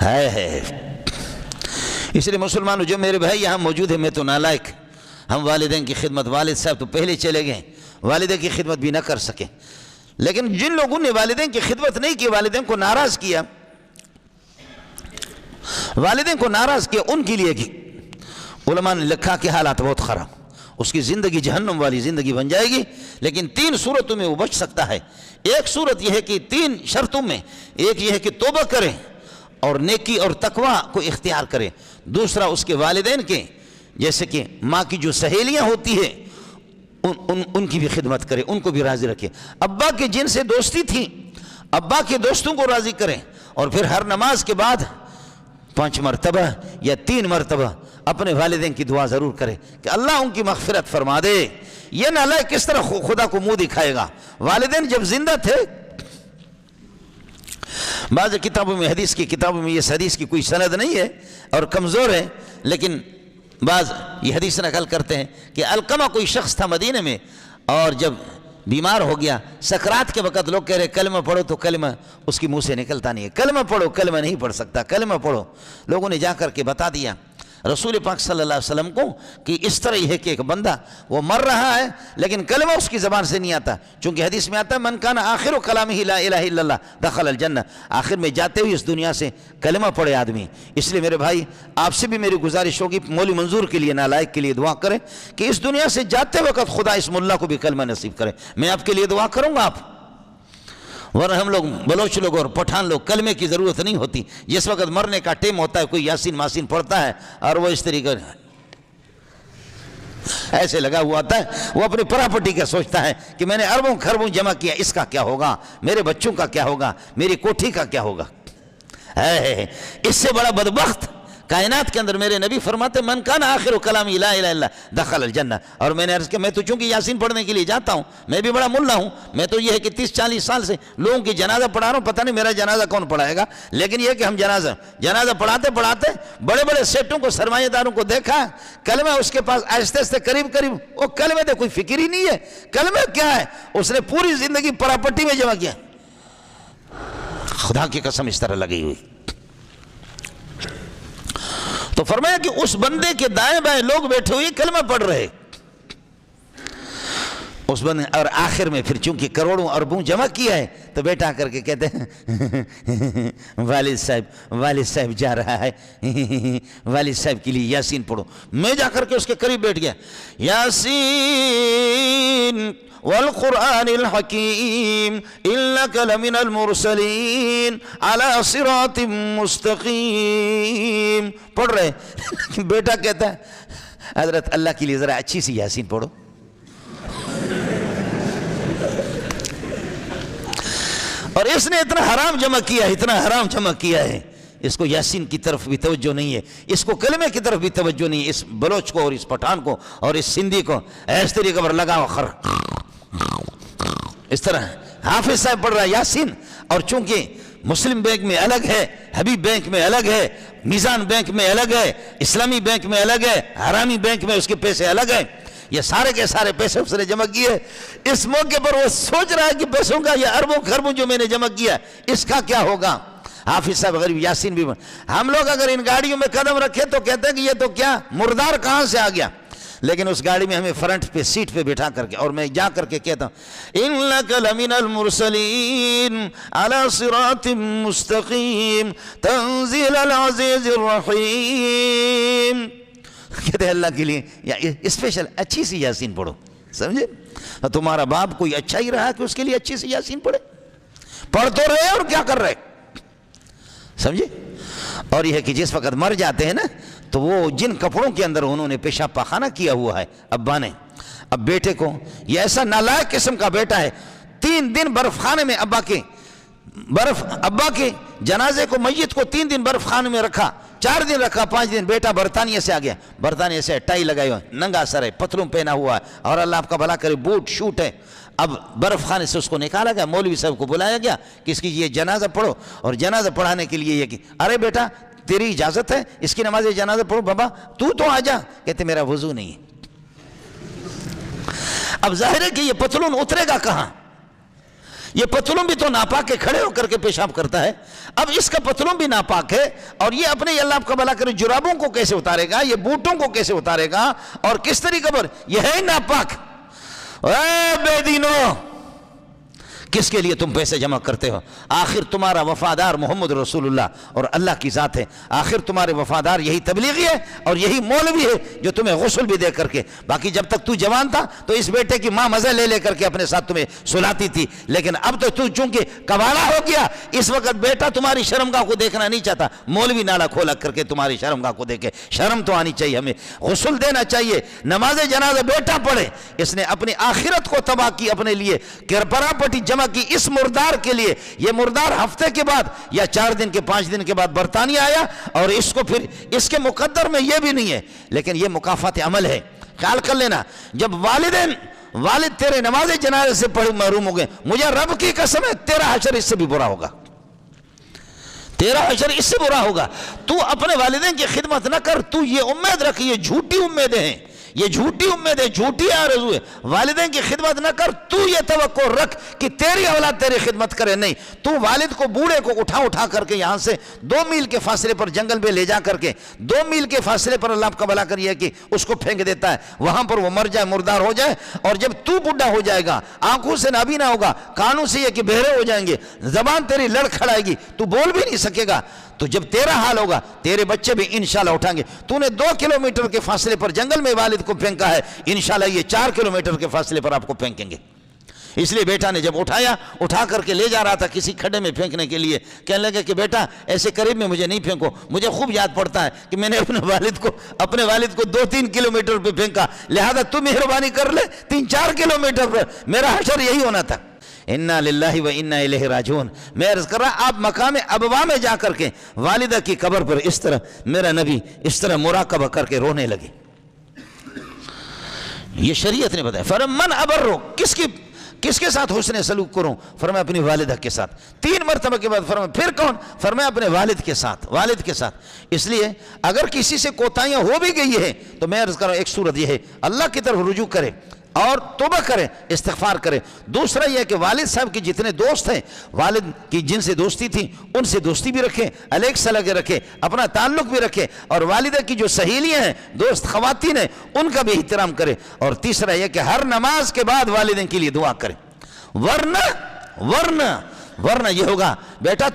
ہے۔ اس لیے مسلمانوں جو میرے بھائی یہاں موجود ہیں، میں تو نالائق، ہم والدین کی خدمت، والد صاحب تو پہلے چلے گئے، والدہ کی خدمت بھی نہ کر سکے، لیکن جن لوگوں نے والدین کی خدمت نہیں کی، والدین کو ناراض کیا، والدین کو ناراض کیا، ان کے لیے کی علماء نے لکھا کہ حالات بہت خراب، اس کی زندگی جہنم والی زندگی بن جائے گی، لیکن 3 صورتوں میں وہ بچ سکتا ہے۔ ایک صورت یہ ہے کہ 3 شرطوں میں، ایک یہ ہے کہ توبہ کرے اور نیکی اور تقوی کو اختیار کرے، دوسرا اس کے والدین کے، جیسے کہ ماں کی جو سہیلیاں ہوتی ہیں ان کی بھی خدمت کرے، ان کو بھی راضی رکھے، ابا کے جن سے دوستی تھی ابا کے دوستوں کو راضی کرے، اور پھر ہر نماز کے بعد 5 مرتبہ یا 3 مرتبہ اپنے والدین کی دعا ضرور کرے کہ اللہ ان کی مغفرت فرما دے۔ یہ نالائق کس طرح خدا کو منہ دکھائے گا؟ والدین جب زندہ تھے، بعض کتابوں میں، حدیث کی کتابوں میں، یہ حدیث کی کوئی سند نہیں ہے اور کمزور ہے، لیکن بعض یہ حدیث نقل کرتے ہیں کہ علقمہ کوئی شخص تھا مدینہ میں، اور جب بیمار ہو گیا، سکرات کے وقت لوگ کہہ رہے کلمہ پڑھو، تو کلمہ اس کی منہ سے نکلتا نہیں ہے، کلمہ پڑھو، کلمہ نہیں پڑھ سکتا، کلمہ پڑھو۔ لوگوں نے جا کر کے بتا دیا رسول پاک صلی اللہ علیہ وسلم کو کہ اس طرح یہ ہے کہ ایک بندہ وہ مر رہا ہے لیکن کلمہ اس کی زبان سے نہیں آتا، چونکہ حدیث میں آتا ہے من کان آخر کلامہ لا الہ الا اللہ دخل الجنہ، آخر میں جاتے ہوئے اس دنیا سے کلمہ پڑھے آدمی۔ اس لیے میرے بھائی آپ سے بھی میری گزارش ہوگی، مولوی منظور کے لیے، نالائق کے لیے دعا کریں کہ اس دنیا سے جاتے وقت خدا اس ملا کو بھی کلمہ نصیب کرے۔ میں آپ کے لیے دعا کروں گا، آپ ورنہ ہم لوگ بلوچ لوگ اور پٹھان لوگ کلمے کی ضرورت نہیں ہوتی، جس وقت مرنے کا ٹائم ہوتا ہے کوئی یاسین ماسین پڑھتا ہے اور وہ اس طریقے ایسے لگا ہوا آتا ہے، وہ اپنی پراپرٹی کا سوچتا ہے کہ میں نے اربوں خربوں جمع کیا، اس کا کیا ہوگا، میرے بچوں کا کیا ہوگا، میری کوٹھی کا کیا ہوگا۔ اس سے بڑا بدبخت کائنات کے اندر میرے نبی فرماتے من کان آخر کلامی لا الہ الا اللہ دخل الجنہ۔ اور میں نے عرض کیا میں تو چونکہ یاسین پڑھنے کے لیے جاتا ہوں، میں بھی بڑا ملا ہوں، میں تو یہ ہے کہ 30-40 سال سے لوگوں کی جنازہ پڑھا رہا ہوں، پتہ نہیں میرا جنازہ کون پڑھائے گا، لیکن یہ کہ ہم جنازہ پڑھاتے پڑھاتے بڑے بڑے سیٹوں کو، سرمایہ داروں کو دیکھا، کلمہ اس کے پاس آہستہ آہستہ قریب وہ کلمے دے کوئی فکر ہی نہیں ہے، کلمہ کیا ہے، اس نے پوری زندگی پراپرٹی میں جمع کیا۔ خدا کی قسم اس طرح لگی ہوئی۔ تو فرمایا کہ اس بندے کے دائیں بائیں لوگ بیٹھے ہوئے کلمہ پڑھ رہے، اس بندے، اور آخر میں پھر چونکہ کروڑوں اربوں جمع کیا ہے تو بیٹا کر کے کہتے ہیں والد صاحب جا رہا ہے، والد صاحب کے لیے یاسین پڑھو۔ میں جا کر کے اس کے قریب بیٹھ گیا، یاسین والقرآن الحکیم انک لمن المرسلین علی صراط مستقیم پڑھ رہے۔ بیٹا کہتا ہے حضرت اللہ کے لیے ذرا اچھی سی یاسین پڑھو۔ اور اس نے اتنا حرام جمع کیا ہے، اس کو یاسین کی طرف بھی توجہ نہیں ہے، اس کو کلمے کی طرف بھی توجہ نہیں ہے، اس بلوچ کو اور اس پٹھان کو اور اس سندھی کو اس طریقے پر لگا اس طرح حافظ صاحب پڑھ رہا ہے یاسین، اور چونکہ مسلم بینک میں الگ ہے، حبیب بینک میں الگ ہے، میزان بینک میں الگ ہے، اسلامی بینک میں الگ ہے، حرامی بینک میں اس کے پیسے الگ ہیں، یہ سارے کے سارے پیسے اس نے جمع کیے۔ اس موقع پر وہ سوچ رہا ہے کہ پیسوں کا یہ اربوں خربوں جو میں نے جمع کیا اس کا کیا ہوگا۔ حافظ صاحب غریب یاسین بھی ہم لوگ اگر ان گاڑیوں میں قدم رکھے تو کہتے ہیں کہ یہ تو کیا مردار کہاں سے آ گیا، لیکن اس گاڑی میں ہمیں فرنٹ پہ سیٹ پہ بٹھا کر کے، اور میں جا کر کے کہتا ہوں انک لمن المرسلین علی صراط مستقیم تنزیل العزیز الرحیم۔ کہتے ہیں اللہ کے لیے اسپیشل اچھی سی یاسین پڑھو، سمجھے؟ تمہارا باپ کوئی اچھا ہی رہا کہ اس کے لیے اچھی سی یاسین پڑھے، پڑھ تو رہے اور کیا کر رہے، سمجھے؟ اور یہ ہے کہ جس وقت مر جاتے ہیں نا تو وہ جن کپڑوں کے اندر انہوں نے پیشاب پاخانہ کیا ہوا ہے ابا نے، اب بیٹے کو، یہ ایسا نالائق قسم کا بیٹا ہے، 3 دن برف خانے میں ابا کے جنازے کو، میت کو 3 دن برف خانے میں رکھا، 4 دن رکھا، 5 دن بیٹا برطانیہ سے آ گیا، برطانیہ سے ٹائی لگائی ہوئے، ننگا سر ہے، پتلون پہنا ہوا ہے، اور اللہ آپ کا بھلا کرے بوٹ شوٹ ہے۔ اب برف خانے سے اس کو نکالا گیا، مولوی صاحب کو بلایا گیا کہ اس کی یہ جنازہ پڑھو، اور جنازہ پڑھانے کے لیے یہ کہ ارے بیٹا تیری اجازت ہے اس کی نماز جنازہ پڑھو، بابا تو آ جا، کہتے میرا وضو نہیں ہے۔ اب ظاہر ہے کہ یہ پتلون اترے گا کہاں، یہ پتلون بھی تو ناپاک ہے، کھڑے ہو کر کے پیشاب کرتا ہے، اب اس کا پتلون بھی ناپاک ہے، اور یہ اپنے اللہ آپ کا بھلا کرے جرابوں کو کیسے اتارے گا، یہ بوٹوں کو کیسے اتارے گا، اور کس طریقے پر، یہ ہے ناپاک۔ اے بے دینو، کس کے لیے تم پیسے جمع کرتے ہو؟ آخر تمہارا وفادار محمد رسول اللہ اور اللہ کی ذات ہے، آخر تمہارے وفادار یہی تبلیغی ہے اور یہی مولوی ہے جو تمہیں غسل بھی دے کر کے، باقی جب تک تو جوان تھا تو اس بیٹے کی ماں مزے لے کر کے اپنے ساتھ تمہیں سلاتی تھی، لیکن اب تو چونکہ کباڑا ہو گیا، اس وقت بیٹا تمہاری شرمگاہ کو دیکھنا نہیں چاہتا، مولوی نالا کھولا کر کے تمہاری شرمگاہ کو دیکھے، شرم تو آنی چاہیے، ہمیں غسل دینا چاہیے، نماز جنازہ بیٹا پڑھے، اس نے اپنی آخرت کو تباہ کی اپنے لیے، پراپرٹی جمع کی اس مردار کے لیے، یہ مردار ہفتے کے بعد یا 4 دن کے 5 دن کے بعد برطانیہ آیا، اور اس کو پھر اس کے مقدر میں یہ بھی نہیں ہے، لیکن یہ مکافات عمل ہے۔ خیال کر لینا، جب والد تیرے نماز جنازے سے محروم ہو گئے، مجھے رب کی قسم ہے تیرا حشر اس سے بھی برا ہوگا، تیرا حشر اس سے برا ہوگا۔ تو اپنے والدین کی خدمت نہ کر، تو یہ امید رکھ، یہ جھوٹی امیدیں ہیں، یہ جھوٹی امید ہے، جھوٹی آرزو ہے، والدین کی خدمت نہ کر، تو یہ توقع رکھ کہ تیری اولاد تیری خدمت کرے، نہیں، تو والد کو بوڑھے کو اٹھا کر کے یہاں سے 2 میل کے فاصلے پر جنگل میں لے جا کر کے 2 میل کے فاصلے پر اللہ آپ کا بھلا کریے کہ اس کو پھینک دیتا ہے، وہاں پر وہ مر جائے، مردار ہو جائے، اور جب تو بڈھا ہو جائے گا، آنکھوں سے نابینا ہوگا، کانوں سے یہ کہ بہرے ہو جائیں گے، زبان تیری لڑ کھڑائے گی، تو بول بھی نہیں سکے گا، تو جب تیرا حال ہوگا تیرے بچے بھی انشاءاللہ اٹھائیں گے۔ تو نے 2 کلومیٹر کے فاصلے پر جنگل میں والد کو پھینکا ہے، انشاءاللہ یہ 4 کلومیٹر کے فاصلے پر آپ کو پھینکیں گے۔ اس لیے بیٹا نے جب اٹھا کر کے لے جا رہا تھا کسی کھڈے میں پھینکنے کے لیے، کہنے لگے کہ بیٹا ایسے قریب میں مجھے نہیں پھینکو، مجھے خوب یاد پڑتا ہے کہ میں نے اپنے والد کو 2-3 کلومیٹر پہ پھینکا، لہذا تو مہربانی کر لے 3-4 کلومیٹر پر، میرا حشر یہی ہونا تھا۔ انا للہ و انا الیہ راجعون۔ میں عرض کر رہا، آپ مقام ابوا میں جا کر کے والدہ کی قبر پر اس طرح میرا نبی اس طرح مراقبہ کر کے رونے لگے، یہ شریعت نے بتایا۔ فرمایا من ابرو، کس کے ساتھ حسن سلوک کروں؟ فرمایا اپنی والدہ کے ساتھ۔ 3 مرتبہ کے بعد فرمایا پھر کون؟ فرمایا اپنے والد کے ساتھ۔ اس لیے اگر کسی سے کوتاہیاں ہو بھی گئی ہے تو میں عرض کر رہا ہوں، ایک صورت یہ ہے اللہ کی طرف رجوع کرے اور توبہ کرے، استغفار کرے۔ دوسرا یہ کہ والد صاحب کے جتنے دوست ہیں، والد کی جن سے دوستی تھی ان سے دوستی بھی رکھے، علیق سلگے رکھے، اپنا تعلق بھی رکھے، اور والدہ کی جو سہیلیاں ہیں، دوست خواتین ہیں، ان کا بھی احترام کرے۔ اور تیسرا یہ کہ ہر نماز کے بعد والدین کے لیے دعا کرے، ورنہ یہ ہوگا بیٹا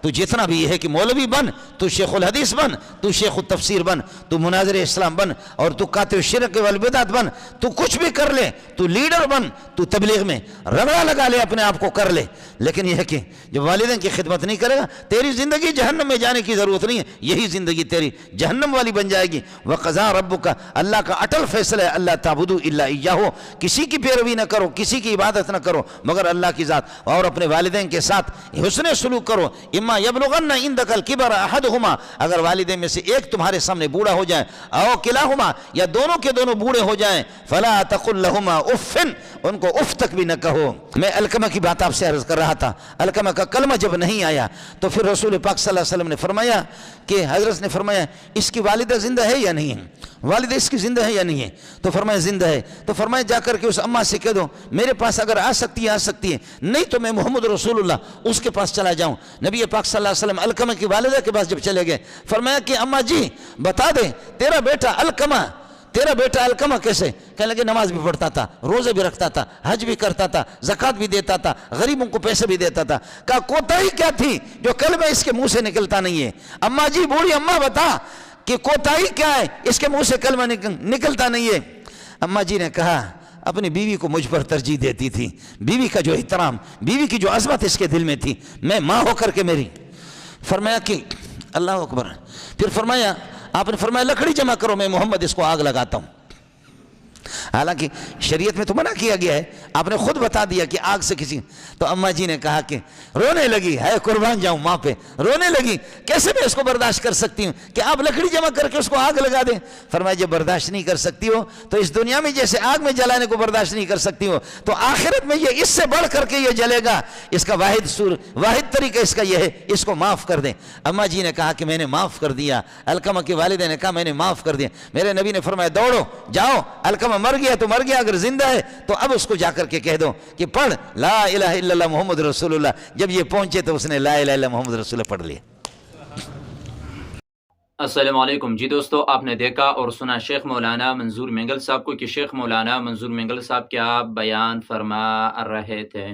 تو جتنا بھی یہ ہے کہ مولوی بن، تو شیخ الحدیث بن، تو شیخ التفسیر بن، تو مناظر اسلام بن، اور تو قاطع الشرک والبدعت بن، تو کچھ بھی کر لے، تو لیڈر بن، تو تبلیغ میں رگڑا لگا لے، اپنے آپ کو کر لے، لیکن یہ ہے کہ جب والدین کی خدمت نہیں کرے گا تیری زندگی جہنم میں جانے کی ضرورت نہیں ہے، یہی زندگی تیری جہنم والی بن جائے گی۔ وقضا ربک، اللہ کا اٹل فیصلہ ہے، اللہ تعبدوا الا ایاہ، کسی کی پیروی نہ کرو، کسی کی عبادت نہ کرو مگر اللہ کی ذات، اور اپنے والدین کے ساتھ حسن سلوک کرو۔ اما یبلغن عندک الکبر احدہما، اگر والدین میں سے ایک تمہارے سامنے بوڑھا ہو جائے، او کلاہما، یا دونوں کے دونوں بوڑھے ہو جائیں، فلا تقل لہما اف، ان کو اف تک بھی نہ کہو۔ میں علقمہ کی بات آپ سے عرض کر رہا تھا، علقمہ کا کلمہ جب نہیں آیا تو پھر رسول پاک صلی اللہ علیہ وسلم نے فرمایا کہ حضرت نے فرمایا اس کی والدہ زندہ ہے یا نہیں ہے، والدہ اس کی زندہ ہے یا نہیں ہے؟ تو فرمایا زندہ ہے۔ تو فرمایا جا کر کے اس اماں سے کہہ دو میرے پاس اگر آ سکتی ہے، نہیں تو میں محمد رسول اللہ اس کے پاس چلا جاؤں۔ نبی پاک صلی اللہ علیہ وسلم علقمہ کی والدہ کے پاس جب چلے گئے، فرمایا کہ اماں جی بتا دیں تیرا بیٹا علقمہ کیسے؟ کہنے لگے نماز بھی پڑھتا تھا، روزے بھی رکھتا تھا، حج بھی کرتا تھا، زکوٰۃ بھی دیتا تھا، غریبوں کو پیسے بھی دیتا تھا۔ کہا کوتاہی کیا تھی جو کلمہ اس کے منہ سے نکلتا نہیں ہے؟ اماں جی، بوڑھی اماں بتا کہ کوتاہی کیا ہے اس کے منہ سے کلمہ نکلتا نہیں ہے؟ اماں جی نے کہا اپنی بیوی کو مجھ پر ترجیح دیتی تھی، بیوی کا جو احترام، بیوی کی جو عظمت اس کے دل میں تھی، میں ماں ہو کر کے میری۔ فرمایا کہ اللہ اکبر، پھر فرمایا آپ نے فرمایا لکڑی جمع کرو، میں محمد اس کو آگ لگاتا ہوں۔ حالانکہ شریعت میں تو منع کیا گیا ہے، آپ نے خود بتا دیا کہ آگ سے کسی، تو اماں جی نے کہا کہ رونے لگی، ہے قربان جاؤں ماں پہ، رونے لگی، کیسے میں اس کو برداشت کر سکتی ہوں کہ آپ لکڑی جمع کر کے اس کو آگ لگا دیں؟ فرمایا جب برداشت نہیں کر سکتی ہو تو اس دنیا میں جیسے آگ میں جلانے کو برداشت نہیں کر سکتی ہو تو آخرت میں یہ اس سے بڑھ کر کے یہ جلے گا، اس کا واحد طریقہ اس کا یہ ہے، اس کو معاف کر دیں۔ اماں جی نے کہا کہ میں نے معاف کر دیا، علقمہ کی والدہ نے کہا میں نے معاف کر دیا۔ میرے نبی نے فرمایا دوڑو جاؤ، علقمہ مر گیا تو مر گیا، اگر زندہ ہے تو اب اس کو جا کر کے کہہ دو کہ پڑھ لا الہ الا اللہ محمد رسول اللہ. جب یہ پہنچے تو اس نے لا الہ الا اللہ محمد رسول اللہ پڑھ لیا. السلام علیکم. جی دوستو، آپ نے دیکھا اور سنا شیخ مولانا منظور مینگل صاحب کو کہ شیخ مولانا منظور مینگل صاحب کیا بیان فرما رہے تھے.